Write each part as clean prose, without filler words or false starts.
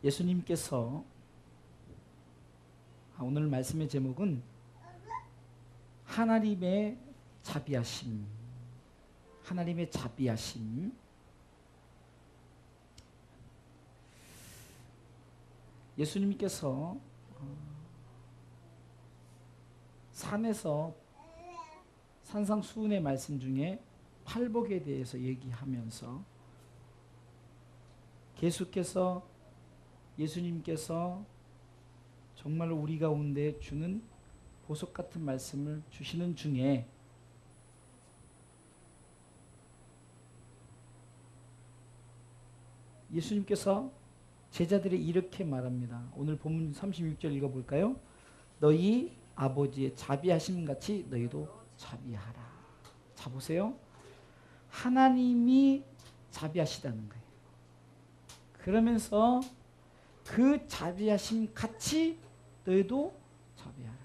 예수님께서 오늘 말씀의 제목은 하나님의 자비하심. 하나님의 자비하심. 예수님께서 산에서 산상수훈의 말씀 중에 팔복에 대해서 얘기하면서 계속해서 예수님께서 정말로 우리 가운데 주는 보석 같은 말씀을 주시는 중에 예수님께서 제자들이 이렇게 말합니다. 오늘 본문 36절 읽어볼까요? 너희 아버지의 자비하심 같이 너희도 자비하라. 자 보세요. 하나님이 자비하시다는 거예요. 그러면서 그 자비하심 같이 너희도 자비하라.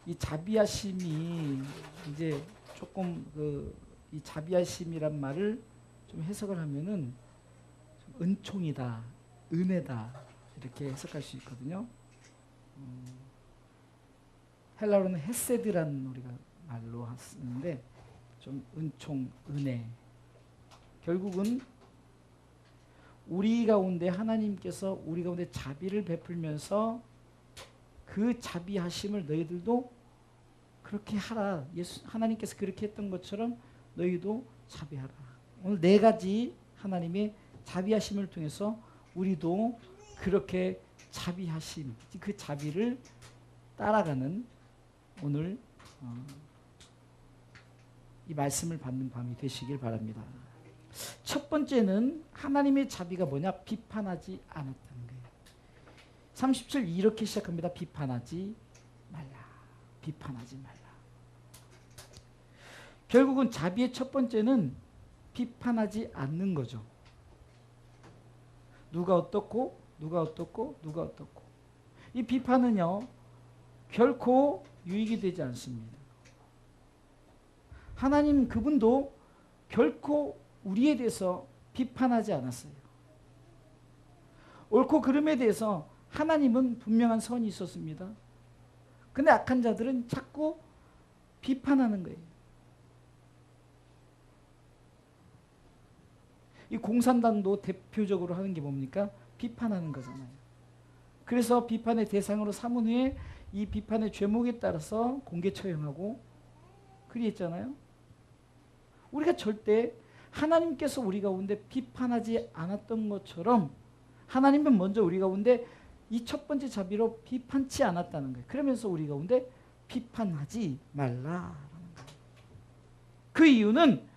이 자비하심이 이제 조금 이 자비하심이란 말을 좀 해석을 하면은 좀 은총이다, 은혜다 이렇게 해석할 수 있거든요. 헬라어로는 헤세드라는 우리가 말로 쓰는데 좀 은총, 은혜. 결국은 우리 가운데 하나님께서 우리 가운데 자비를 베풀면서 그 자비하심을 너희들도 그렇게 하라. 하나님께서 그렇게 했던 것처럼 너희도 자비하라. 오늘 네 가지 하나님의 자비하심을 통해서 우리도 그렇게 자비하심, 그 자비를 따라가는 오늘 이 말씀을 받는 밤이 되시길 바랍니다. 첫 번째는 하나님의 자비가 뭐냐? 비판하지 않았다는 거예요. 37 이렇게 시작합니다. 비판하지 말라. 비판하지 말라. 결국은 자비의 첫 번째는 비판하지 않는 거죠. 누가 어떻고 누가 어떻고 누가 어떻고. 이 비판은요 결코 유익이 되지 않습니다. 하나님 그분도 결코 우리에 대해서 비판하지 않았어요. 옳고 그름에 대해서 하나님은 분명한 선이 있었습니다. 근데 악한 자들은 자꾸 비판하는 거예요. 이 공산당도 대표적으로 하는 게 뭡니까? 비판하는 거잖아요. 그래서 비판의 대상으로 삼은 후에 이 비판의 죄목에 따라서 공개 처형하고 그랬잖아요. 우리가 절대 하나님께서 우리 가운데 비판하지 않았던 것처럼 하나님은 먼저 우리 가운데 이 첫 번째 자비로 비판치 않았다는 거예요. 그러면서 우리 가운데 비판하지 말라. 그 이유는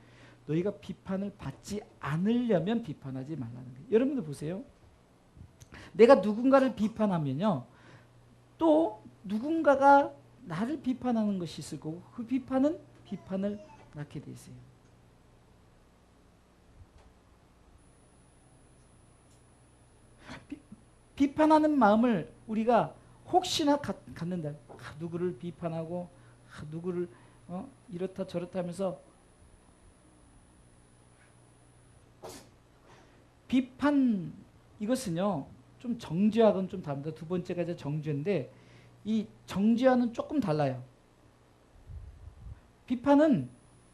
너희가 비판을 받지 않으려면 비판하지 말라는 거예요. 여러분들 보세요. 내가 누군가를 비판하면요. 또 누군가가 나를 비판하는 것이 있을 거고 그 비판은 비판을 낳게 돼 있어요. 비판하는 마음을 우리가 혹시나 갖는다. 누구를 비판하고 누구를 이렇다 저렇다 하면서 비판 이것은요 좀 정죄하고는 좀 다릅니다. 두 번째가 이제 정죄인데 이 정죄와는 조금 달라요. 비판은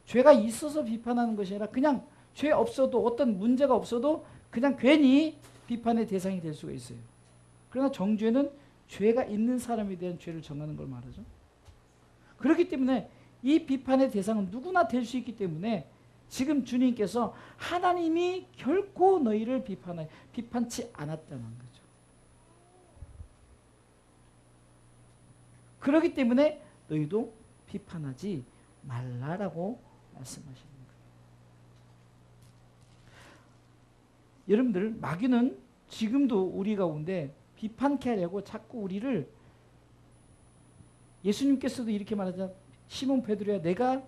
죄가 있어서 비판하는 것이 아니라 그냥 죄 없어도 어떤 문제가 없어도 그냥 괜히 비판의 대상이 될 수가 있어요. 그러나 정죄는 죄가 있는 사람에 대한 죄를 정하는 걸 말하죠. 그렇기 때문에 이 비판의 대상은 누구나 될 수 있기 때문에 지금 주님께서 하나님이 결코 너희를 비판치 않았다는 거죠. 그렇기 때문에 너희도 비판하지 말라라고 말씀하시는 거예요. 여러분들 마귀는 지금도 우리 가운데 비판케 하려고 자꾸 우리를 예수님께서도 이렇게 말하자. 시몬 베드로야 내가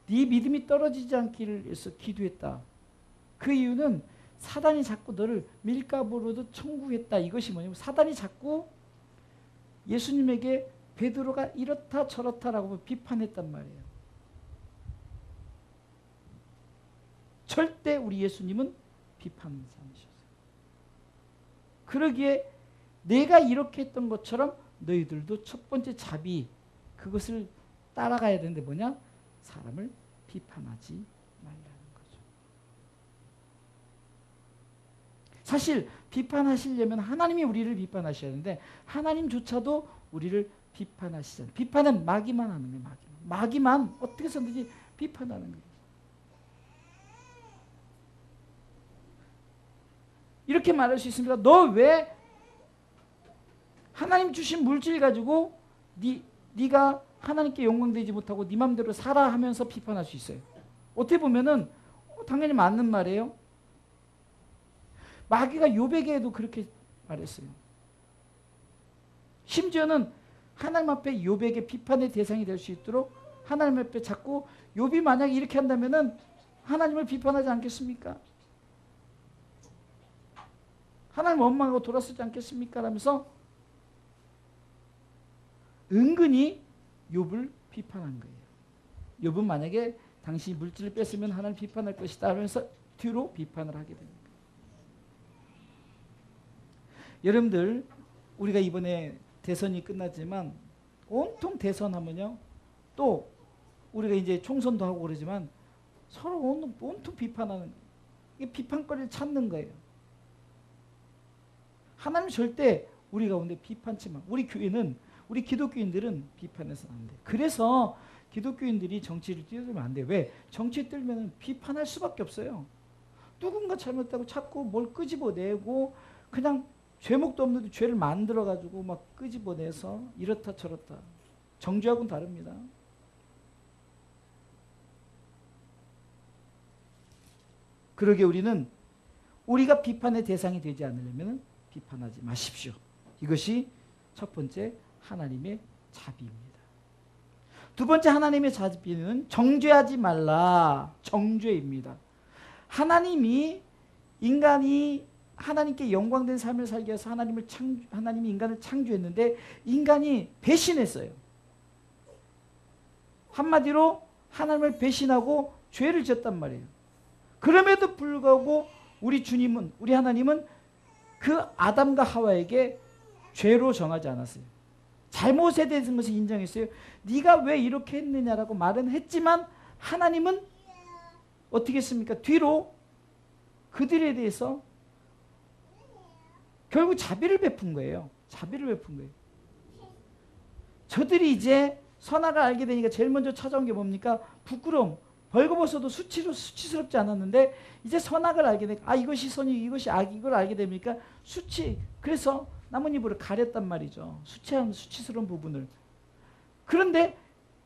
네 믿음이 떨어지지 않기를 위해서 기도했다. 그 이유는 사단이 자꾸 너를 밀가부로도 천국했다. 이것이 뭐냐면 사단이 자꾸 예수님에게 베드로가 이렇다 저렇다라고 비판했단 말이에요. 절대 우리 예수님은 비판하지 않으셨어요. 그러기에 내가 이렇게 했던 것처럼 너희들도 첫 번째 자비, 그것을 따라가야 되는데 뭐냐? 사람을 비판하지 말라는 거죠. 사실 비판하시려면 하나님이 우리를 비판하셔야 하는데 하나님조차도 우리를 비판하시잖아요. 비판은 마귀만 하는 거예요. 마귀만 어떻게 해서든지 비판하는 거예요. 이렇게 말할 수 있습니다. 너 왜 하나님 주신 물질 가지고 네가 하나님께 영광되지 못하고 네 맘대로 살아 하면서 비판할 수 있어요. 어떻게 보면은 당연히 맞는 말이에요. 마귀가 욥에게도 그렇게 말했어요. 심지어는 하나님 앞에 욥에게 비판의 대상이 될 수 있도록 하나님 앞에 자꾸 욥이 만약에 이렇게 한다면은 하나님을 비판하지 않겠습니까? 하나님 원망하고 돌아서지 않겠습니까? 라면서 은근히 욥을 비판한 거예요. 욥은 만약에 당신이 물질을 뺐으면 하나님 비판할 것이다 하면서 뒤로 비판을 하게 됩니다. 여러분들 우리가 이번에 대선이 끝났지만 온통 대선하면요 또 우리가 이제 총선도 하고 그러지만 서로 온통 비판하는 이게 비판거리를 찾는 거예요. 하나님 절대 우리 가운데 비판치 마. 우리 교회는 우리 기독교인들은 비판해서는 안 돼. 그래서 기독교인들이 정치를 뛰어들면 안 돼. 왜? 정치에 뛰면 비판할 수밖에 없어요. 누군가 잘못했다고 자꾸 뭘 끄집어내고 그냥 죄목도 없는데 죄를 만들어가지고 막 끄집어내서 이렇다 저렇다. 정죄하고는 다릅니다. 그러게 우리는 우리가 비판의 대상이 되지 않으려면 비판하지 마십시오. 이것이 첫 번째 하나님의 자비입니다. 두 번째 하나님의 자비는 정죄하지 말라. 정죄입니다. 하나님이 인간이 하나님께 영광된 삶을 살기 위해서 하나님이 인간을 창조했는데 인간이 배신했어요. 한마디로 하나님을 배신하고 죄를 지었단 말이에요. 그럼에도 불구하고 우리 주님은 우리 하나님은 그 아담과 하와에게 죄로 정하지 않았어요. 잘못에 대해서 것을 인정했어요. 네가 왜 이렇게 했느냐라고 말은 했지만 하나님은 어떻게 했습니까? 뒤로 그들에 대해서 결국 자비를 베푼 거예요. 자비를 베푼 거예요. 저들이 이제 선악을 알게 되니까 제일 먼저 찾아온 게 뭡니까? 부끄러움. 벌거벗어도 수치스럽지 않았는데 이제 선악을 알게 되니까 이것이 선이 이것이 악이 이걸 알게 됩니까? 수치. 그래서 나뭇잎으로 가렸단 말이죠. 수치스러운 부분을. 그런데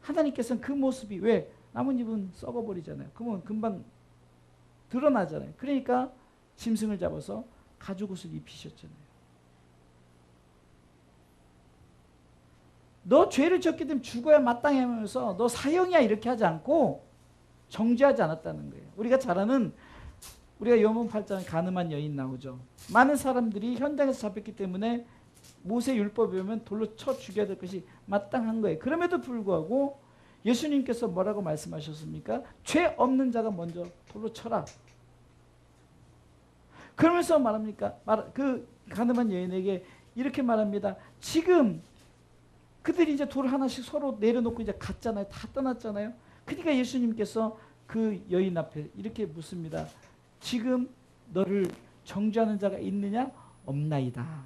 하나님께서는 그 모습이 왜? 나뭇잎은 썩어버리잖아요. 그러면 금방 드러나잖아요. 그러니까 짐승을 잡아서 가죽옷을 입히셨잖아요. 너 죄를 졌기 때문에 죽어야 마땅히 하면서 너 사형이야 이렇게 하지 않고 정죄하지 않았다는 거예요. 우리가 잘 아는 우리가 요한복음 8장에 간음한 여인 나오죠. 많은 사람들이 현장에서 잡혔기 때문에 모세 율법에 보면 돌로 쳐 죽여야 될 것이 마땅한 거예요. 그럼에도 불구하고 예수님께서 뭐라고 말씀하셨습니까? 죄 없는 자가 먼저 돌로 쳐라. 그러면서 말합니까? 그 간음한 여인에게 이렇게 말합니다. 지금 그들이 이제 돌 하나씩 서로 내려놓고 이제 갔잖아요. 다 떠났잖아요. 그러니까 예수님께서 그 여인 앞에 이렇게 묻습니다. 지금 너를 정죄하는 자가 있느냐? 없나이다.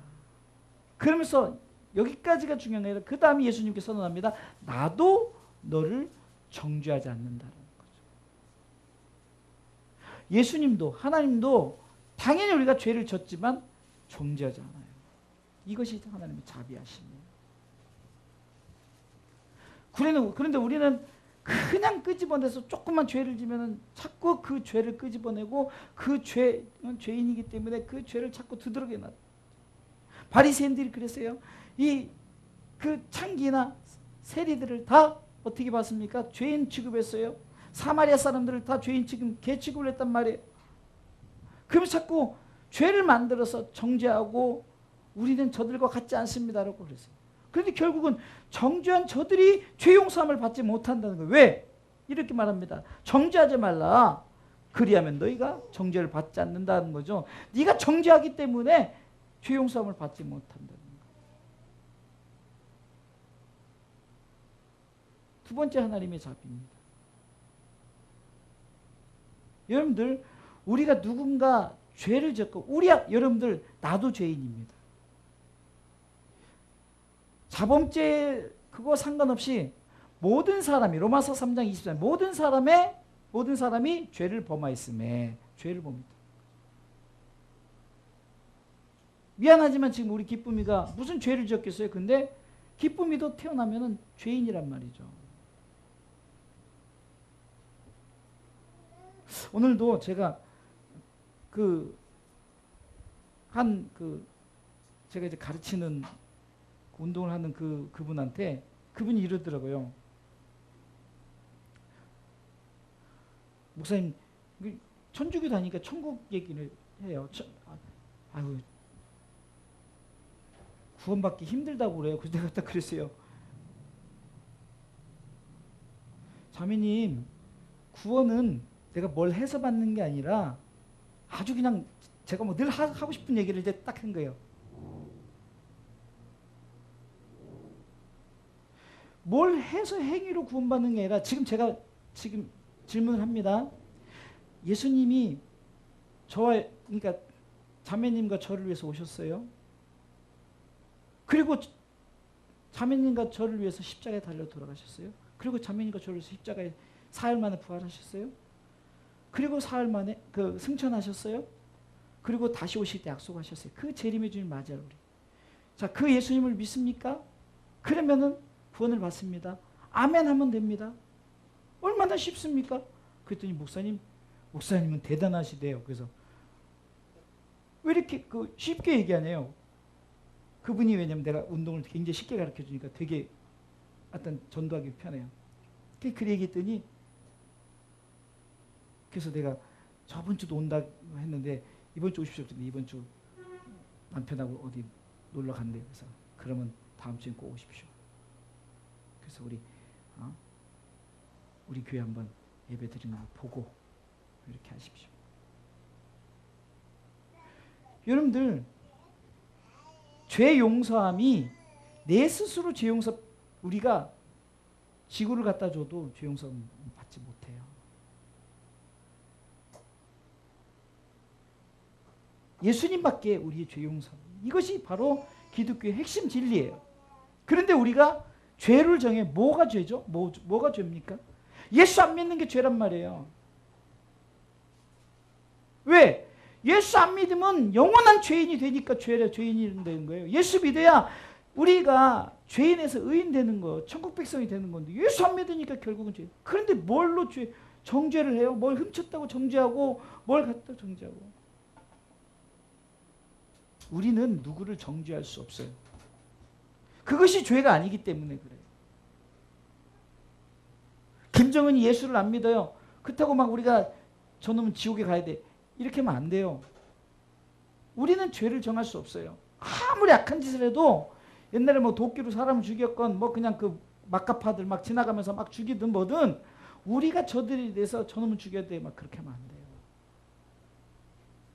그러면서 여기까지가 중요한 게 아니라 그 다음에 예수님께서 선언합니다. 나도 너를 정죄하지 않는다는 거죠. 예수님도 하나님도 당연히 우리가 죄를 졌지만 정죄하지 않아요. 이것이 하나님의 자비하심이에요. 그런데 우리는 그냥 끄집어내서 조금만 죄를 지면은 자꾸 그 죄를 끄집어내고 그 죄는 죄인이기 때문에 그 죄를 자꾸 두드러게 놔. 바리새인들이 그랬어요. 그 창기나 세리들을 다 어떻게 봤습니까? 죄인 취급했어요. 사마리아 사람들을 다 죄인 개 취급을 했단 말이에요. 그러면서 자꾸 죄를 만들어서 정죄하고 우리는 저들과 같지 않습니다라고 그랬어요. 그런데 결국은 정죄한 저들이 죄 용서함을 받지 못한다는 거예요. 왜? 이렇게 말합니다. 정죄하지 말라. 그리하면 너희가 정죄를 받지 않는다는 거죠. 네가 정죄하기 때문에 죄 용서함을 받지 못한다는 거예요. 두 번째 하나님의 자비입니다. 여러분들 우리가 누군가 죄를 졌고 여러분들 나도 죄인입니다. 자범죄 그거 상관없이 모든 사람이 로마서 3장 24절 모든 사람이 죄를 범하였음에 죄를 봅니다. 미안하지만 지금 우리 기쁨이가 무슨 죄를 지었겠어요? 근데 기쁨이도 태어나면은 죄인이란 말이죠. 오늘도 제가 제가 이제 가르치는 운동을 하는 그분한테 그분이 이러더라고요. 목사님, 천주교 다니니까 천국 얘기를 해요. 아유, 구원받기 힘들다고 그래요. 그래서 내가 딱 그랬어요. 자매님, 구원은 내가 뭘 해서 받는 게 아니라 아주 그냥 제가 뭐 늘 하고 싶은 얘기를 이제 딱 한 거예요. 뭘 해서 행위로 구원받는 게 아니라 제가 질문을 합니다. 예수님이 그러니까 자매님과 저를 위해서 오셨어요. 그리고 자매님과 저를 위해서 십자가에 달려 돌아가셨어요. 그리고 자매님과 저를 위해서 십자가에 사흘 만에 부활하셨어요. 그리고 사흘 만에 승천하셨어요. 그리고 다시 오실 때 약속하셨어요. 그 재림의 주님 맞아요, 우리. 자, 그 예수님을 믿습니까? 그러면은 구원을 받습니다. 아멘 하면 됩니다. 얼마나 쉽습니까? 그랬더니 목사님은 대단하시대요. 그래서 왜 이렇게 쉽게 얘기하네요. 그분이 왜냐면 내가 운동을 굉장히 쉽게 가르쳐 주니까 되게 어떤 전도하기 편해요. 그 얘기했더니 그래서 내가 저번 주도 온다고 했는데 이번 주 오십시오. 이번 주 남편하고 어디 놀러 간대요. 그래서 그러면 다음 주엔 꼭 오십시오. 그래서 우리 교회 한번 예배 드리는 거 보고 이렇게 하십시오. 여러분들 죄 용서함이 내 스스로 죄 용서 우리가 지구를 갖다 줘도 죄 용서 받지 못해요. 예수님밖에 우리의 죄 용서. 이것이 바로 기독교의 핵심 진리예요. 그런데 우리가 죄를 정해 뭐가 죄죠? 뭐가 죄입니까? 예수 안 믿는 게 죄란 말이에요. 왜? 예수 안 믿으면 영원한 죄인이 되니까 죄인이 되는 거예요. 예수 믿어야 우리가 죄인에서 의인 되는 거, 천국 백성이 되는 건데 예수 안 믿으니까 결국은 죄. 그런데 뭘로 정죄를 해요? 뭘 훔쳤다고 정죄하고 뭘 갖다 정죄하고. 우리는 누구를 정죄할 수 없어요. 그것이 죄가 아니기 때문에 그래요. 김정은이 예수를 안 믿어요. 그렇다고 막 우리가 저놈은 지옥에 가야 돼. 이렇게 하면 안 돼요. 우리는 죄를 정할 수 없어요. 아무리 악한 짓을 해도 옛날에 뭐 도끼로 사람을 죽였건 뭐 그냥 막가파들 막 지나가면서 막 죽이든 뭐든 우리가 저들에 대해서 저놈은 죽여야 돼. 막 그렇게 하면 안 돼요.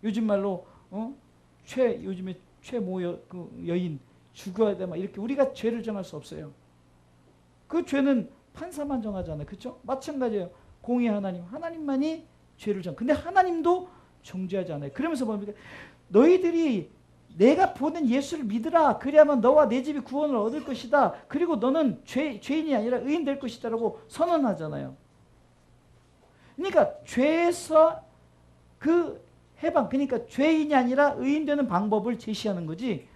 요즘 말로 요즘에 최모 여인 죽어야 돼. 막 이렇게 우리가 죄를 정할 수 없어요. 그 죄는 판사만 정하잖아요. 그렇죠? 마찬가지예요. 공의 하나님만이 죄를 근데 하나님도 정죄하지 않아요. 그러면서 뭡니까? 너희들이 내가 보낸 예수를 믿으라. 그래야만 너와 내 집이 구원을 얻을 것이다. 그리고 너는 죄인이 아니라 의인 될 것이다 라고 선언하잖아요. 그러니까 죄에서 그러니까 죄인이 아니라 의인 되는 방법을 제시하는 거지.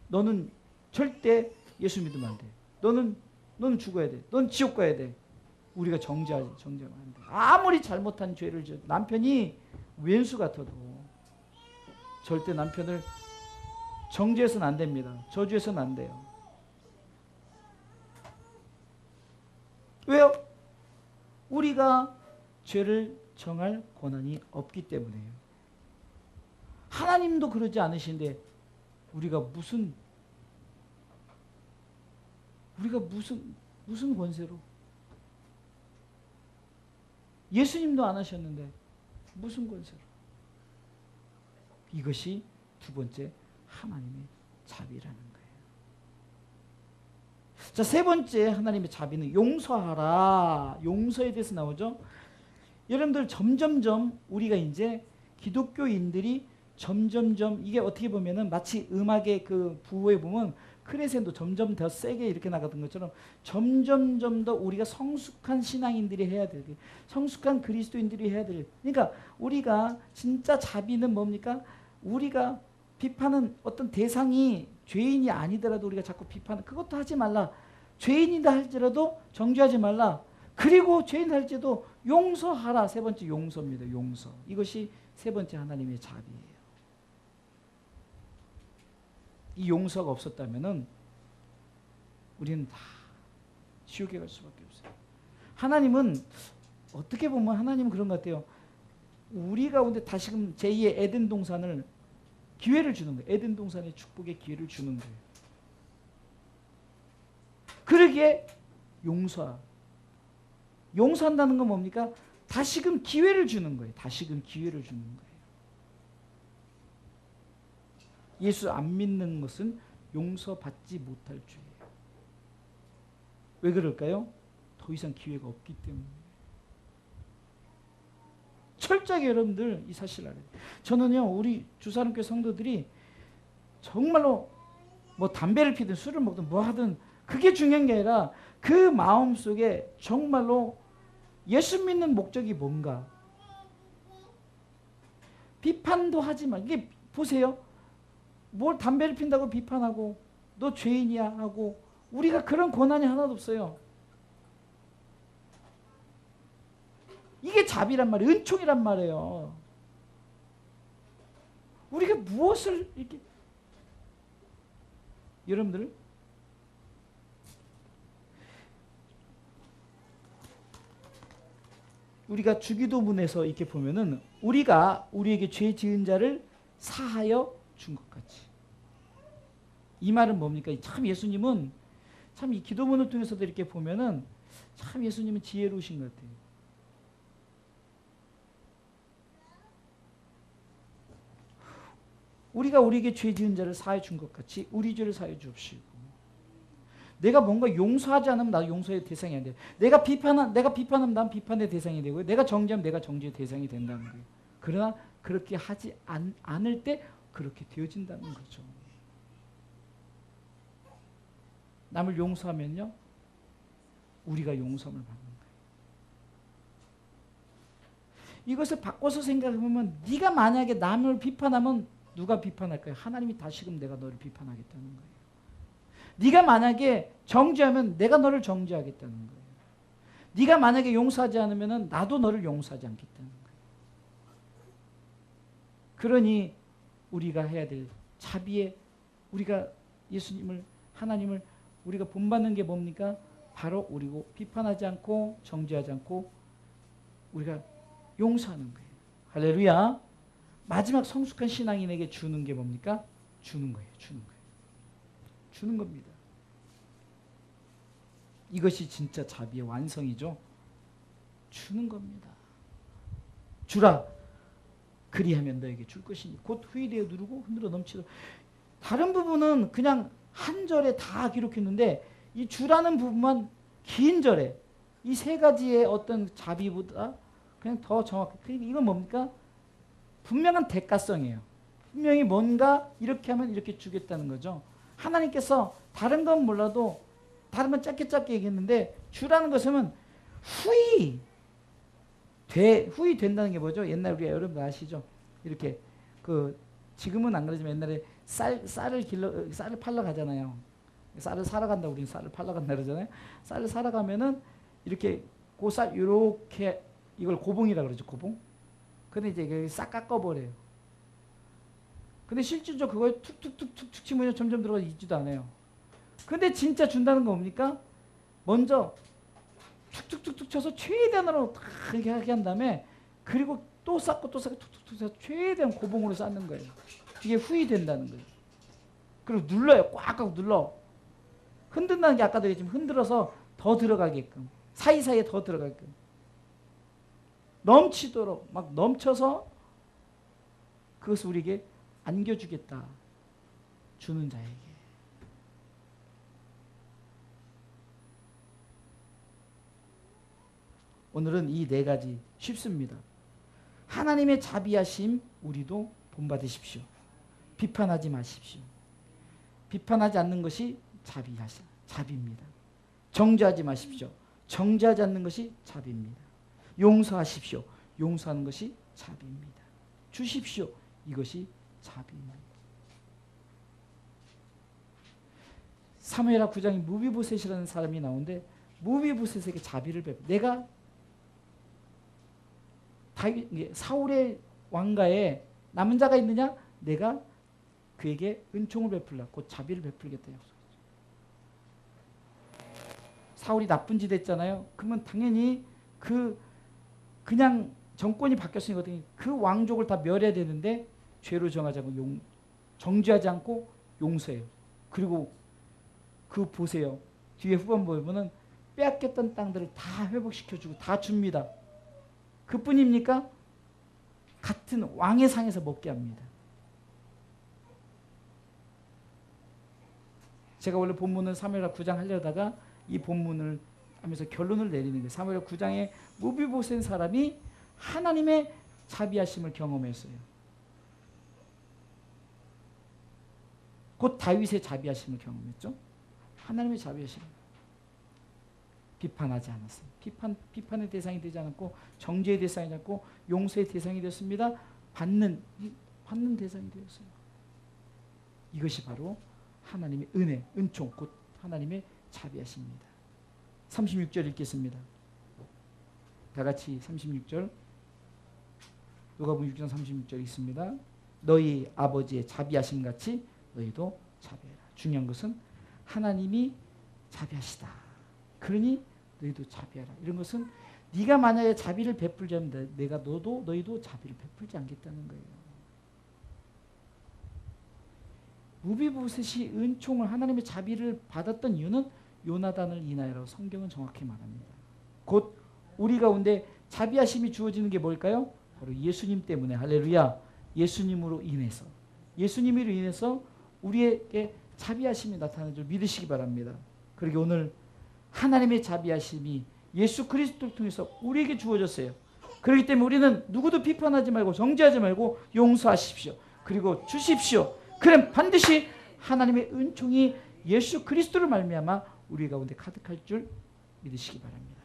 너는 절대 예수 믿으면 안 돼. 너는 죽어야 돼. 넌 지옥 가야 돼. 우리가 정죄하면 안 돼. 아무리 잘못한 죄를 남편이 왼수 같아도 절대 남편을 정죄해서는 안 됩니다. 저주해서는 안 돼요. 왜요? 우리가 죄를 정할 권한이 없기 때문에요. 하나님도 그러지 않으신데 우리가 무슨 권세로? 예수님도 안 하셨는데 무슨 권세로? 이것이 두 번째 하나님의 자비라는 거예요. 자, 세 번째 하나님의 자비는 용서하라. 용서에 대해서 나오죠. 여러분들 점점점 우리가 이제 기독교인들이 점점점 이게 어떻게 보면은 마치 음악의 그 부호에 보면 크레센도 점점 더 세게 이렇게 나가던 것처럼 점점점 더 우리가 성숙한 신앙인들이 해야 될, 성숙한 그리스도인들이 해야 될. 그러니까 우리가 진짜 자비는 뭡니까? 우리가 비판은 어떤 대상이 죄인이 아니더라도 우리가 자꾸 비판은 그것도 하지 말라. 죄인이다 할지라도 정죄하지 말라. 그리고 죄인 할지라도 용서하라. 세 번째 용서입니다. 용서. 이것이 세 번째 하나님의 자비예요. 이 용서가 없었다면은 우리는 다 지옥에 갈 수밖에 없어요. 하나님은 어떻게 보면 하나님은 그런 것 같아요. 우리 가운데 다시금 제2의 에덴 동산을 기회를 주는 거예요. 에덴 동산의 축복의 기회를 주는 거예요. 그러기에 용서한다는 건 뭡니까? 다시금 기회를 주는 거예요. 다시금 기회를 주는 거예요. 예수 안 믿는 것은 용서받지 못할 죄예요. 왜 그럴까요? 더 이상 기회가 없기 때문에. 철저하게 여러분들 이 사실을 알아야 돼요. 저는요, 우리 주사람교회 성도들이 정말로 뭐 담배를 피든 술을 먹든 뭐 하든 그게 중요한 게 아니라 그 마음속에 정말로 예수 믿는 목적이 뭔가. 비판도 하지 마. 이게 보세요. 뭘 담배를 핀다고 비판하고 너 죄인이야 하고 우리가 그런 권한이 하나도 없어요. 이게 자비란 말이에요. 은총이란 말이에요. 우리가 무엇을 이렇게 여러분들 우리가 주기도문에서 이렇게 보면은 우리가 우리에게 죄 지은 자를 사하여 준 것 같이. 이 말은 뭡니까? 참 예수님은 참 이 기도문을 통해서도 이렇게 보면은 참 예수님은 지혜로우신 것 같아요. 우리가 우리에게 죄 지은 자를 사해 준 것 같이 우리 죄를 사해 주옵시고. 내가 뭔가 용서하지 않으면 나도 용서의 대상이 안 돼. 내가 비판하면 난 비판의 대상이 되고요. 내가 정죄하면 내가 정죄의 대상이 된다는 거예요. 그러나 그렇게 하지 않을 때 그렇게 되어진다는 거죠. 남을 용서하면요, 우리가 용서를 받는 거예요. 이것을 바꿔서 생각해보면 네가 만약에 남을 비판하면 누가 비판할까요? 하나님이 다시금 내가 너를 비판하겠다는 거예요. 네가 만약에 정죄하면 내가 너를 정죄하겠다는 거예요. 네가 만약에 용서하지 않으면 나도 너를 용서하지 않겠다는 거예요. 그러니 우리가 해야 될 자비에 우리가 예수님을 하나님을 우리가 본받는 게 뭡니까? 바로 우리고 비판하지 않고 정죄하지 않고 우리가 용서하는 거예요. 할렐루야. 마지막 성숙한 신앙인에게 주는 게 뭡니까? 주는 거예요. 주는 겁니다. 이것이 진짜 자비의 완성이죠. 주는 겁니다. 주라. 그리하면 너에게 줄 것이니 곧 후일에 누르고 흔들어 넘치도록. 다른 부분은 그냥 한 절에 다 기록했는데 이 주라는 부분만 긴 절에 이 세 가지의 어떤 자비보다 그냥 더 정확해. 이건 뭡니까? 분명한 대가성이에요. 분명히 뭔가 이렇게 하면 이렇게 주겠다는 거죠. 하나님께서 다른 건 몰라도 다른 건 짧게 얘기했는데 주라는 것은 후이 된다는 게 뭐죠? 옛날 우리가 여러분 아시죠? 이렇게 지금은 안 그러지만 옛날에 쌀을 팔러 가잖아요. 쌀을 사러 간다. 우리는 쌀을 팔러 간다 그러잖아요. 쌀을 사러 가면은 이렇게 그 쌀 이렇게 이걸 고봉이라 그러죠. 고봉. 근데 이제 싹 깎아버려요. 근데 실질적으로 그걸 툭툭툭툭 치면 점점 들어가 있지도 않아요. 근데 진짜 준다는 거 뭡니까? 먼저 툭툭툭툭 쳐서 최대한으로 다 이렇게 하게 한 다음에 그리고 또 쌓고 툭툭툭 해서 최대한 고봉으로 쌓는 거예요. 이게 후이 된다는 거예요. 그리고 눌러요. 꽉꽉 눌러. 흔든다는 게 아까도 얘기했지만 흔들어서 더 들어가게끔. 사이사이에 더 들어가게끔. 넘치도록 막 넘쳐서 그것을 우리에게 안겨주겠다. 주는 자에게. 오늘은 이 네 가지 쉽습니다. 하나님의 자비하심 우리도 본받으십시오. 비판하지 마십시오. 비판하지 않는 것이 자비입니다. 정죄하지 마십시오. 정죄하지 않는 것이 자비입니다. 용서하십시오. 용서하는 것이 자비입니다. 주십시오. 이것이 자비입니다. 사무엘하 9장에 무비보셋이라는 사람이 나오는데 무비보셋에게 자비를 베풀. 내가 사울의 왕가에 남은 자가 있느냐? 내가 그에게 은총을 베풀라. 곧 자비를 베풀겠다 약속했죠. 사울이 나쁜 짓 했잖아요. 그러면 당연히 그냥 정권이 바뀌었으니까 그 왕족을 다 멸해야 되는데 죄로 정하지 않고 정죄하지 않고 용서해요. 그리고 그 보세요. 뒤에 후반부에 보면 빼앗겼던 땅들을 다 회복시켜주고 다 줍니다. 그뿐입니까? 같은 왕의 상에서 먹게 합니다. 제가 원래 본문은 사무엘하 9장 하려다가 이 본문을 하면서 결론을 내리는 거예요. 사무엘하 9장에 무비보셋 사람이 하나님의 자비하심을 경험했어요. 곧 다윗의 자비하심을 경험했죠. 하나님의 자비하심. 비판하지 않았어요. 비판의 대상이 되지 않았고 정죄의 대상이 되지 않고 용서의 대상이 되었습니다. 받는 대상이 되었어요. 이것이 바로 하나님의 은혜, 은총, 곧 하나님의 자비하십니다. 36절 읽겠습니다. 다 같이 36절. 누가복음 6장 36절 읽습니다. 너희 아버지의 자비하심 같이 너희도 자비해라. 중요한 것은 하나님이 자비하시다. 그러니 너희도 자비하라. 이런 것은 네가 만약에 자비를 베풀지 않으면 내가 너희도 자비를 베풀지 않겠다는 거예요. 무비보셋이 은총을 하나님의 자비를 받았던 이유는 요나단을 인하여라고 성경은 정확히 말합니다. 곧 우리 가운데 자비하심이 주어지는 게 뭘까요? 바로 예수님 때문에. 할렐루야. 예수님으로 인해서. 예수님으로 인해서 우리에게 자비하심이 나타나는 줄 믿으시기 바랍니다. 그러게 오늘 하나님의 자비하심이 예수 그리스도를 통해서 우리에게 주어졌어요. 그렇기 때문에 우리는 누구도 비판하지 말고 정죄하지 말고 용서하십시오. 그리고 주십시오. 그럼 반드시 하나님의 은총이 예수 그리스도를 말미암아 우리 가운데 가득할 줄 믿으시기 바랍니다.